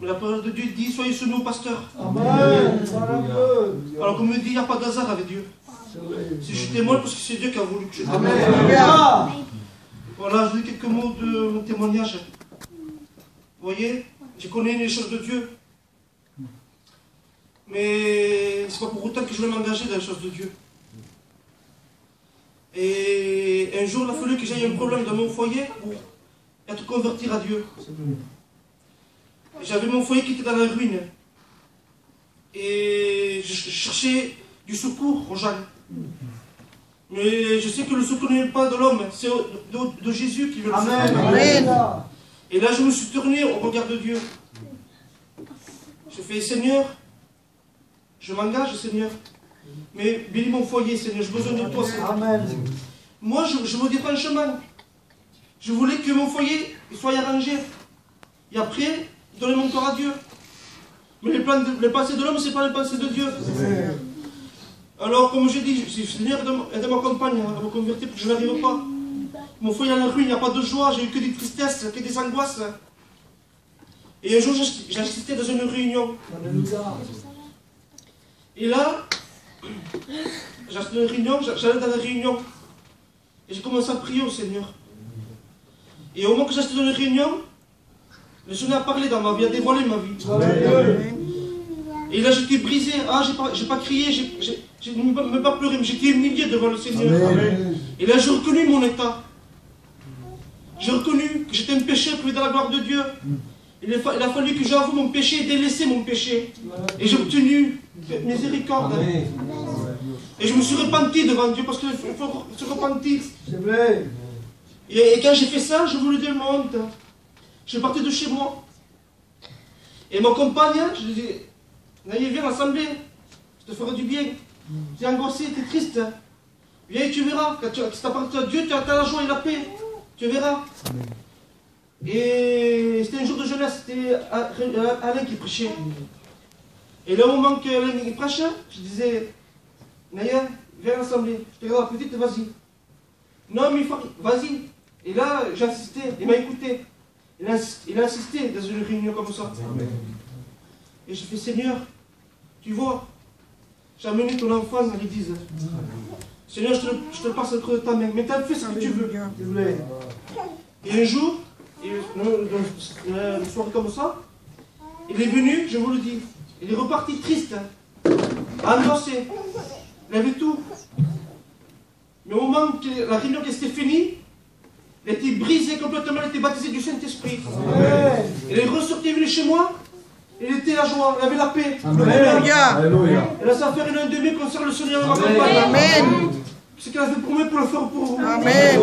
Mais la parole de Dieu dit, soyez sous nous, pasteur. Amen. Alors qu'on me dit, il n'y a pas d'hasard avec Dieu. Si je témoigne, parce que c'est Dieu qui a voulu que je témoigne. Voilà, je dis quelques mots de mon témoignage. Vous voyez, je connais les choses de Dieu. Mais c'est pas pour autant que je vais m'engager dans les choses de Dieu. Et un jour, il a fallu que j'aie un problème dans mon foyer pour être converti à Dieu. J'avais mon foyer qui était dans la ruine. Et je cherchais du secours aux gens. Mais je sais que le secours n'est pas de l'homme, c'est de Jésus qui veut le secours. Amen. Et là, je me suis tourné au regard de Dieu. Je fais, Seigneur, je m'engage, Seigneur. Mais bénis mon foyer, Seigneur, j'ai besoin de toi, Seigneur. Amen. Moi, je me dis franchement, je voulais que mon foyer soit arrangé. Et après, donner mon corps à Dieu. Mais les pensées de l'homme, ce n'est pas les pensées de Dieu. Alors, comme j'ai dit, Seigneur, aide ma compagne à me convertir pour que je n'arrive pas. Mon foyer à la rue, il n'y a pas de joie, j'ai eu que des tristesses, que des angoisses. Et un jour, j'ai assisté dans une réunion. Et là, j'ai assisté à une réunion, j'allais dans la réunion. Et j'ai commencé à prier au Seigneur. Et au moment que j'ai assisté dans une réunion, le Seigneur a parlé dans ma vie, a dévoilé ma vie. Et là, j'étais brisé. Ah, j'ai pas crié, j'ai même pas pleuré, mais j'étais humilié devant le Seigneur. Amen. Et là, j'ai reconnu mon état. J'ai reconnu que j'étais un pécheur privé de la gloire de Dieu. Il a fallu que j'avoue mon péché et délaisser mon péché. Et j'ai obtenu miséricorde. Amen. Et je me suis repenti devant Dieu parce qu'il faut se repentir. C'est vrai. Et quand j'ai fait ça, je voulais dire mon honte. Je suis parti de chez moi. Et mon compagne, je lui dis, Naïe, viens à l'assemblée, je te ferai du bien. Tu es angoissé, tu es triste. Viens, tu verras. Quand tu appartiens à Dieu, tu as la joie et la paix. Tu verras. Amen. Et c'était un jour de jeunesse, c'était Alain qui prêchait. Et là, au moment qu'Alain prêchait, je disais, Naïa, viens à l'assemblée. Je te regarde la petite, vas-y. Non, mais vas-y. Et là, j'ai insisté, il m'a écouté. Il a insisté dans une réunion comme ça. Amen. Et je fais, Seigneur, tu vois, j'ai amené ton enfant à l'église. Seigneur, je te passe le creux de ta main, mais tu as fait ce que tu veux. Et un jour, une soirée comme ça, il est venu, je vous le dis, il est reparti triste, angoissé, il avait tout. Mais au moment que la réunion s'était finie, il était brisé complètement, il était baptisé du Saint-Esprit. Il est ressorti, venu chez moi, il était la joie, il avait la paix. Alléluia. Et là, ça va faire 1 an et demi qu'on sert le Seigneur à ma campagne. Amen. C'est qu'il a fait pour moi pour le faire pour vous. Amen.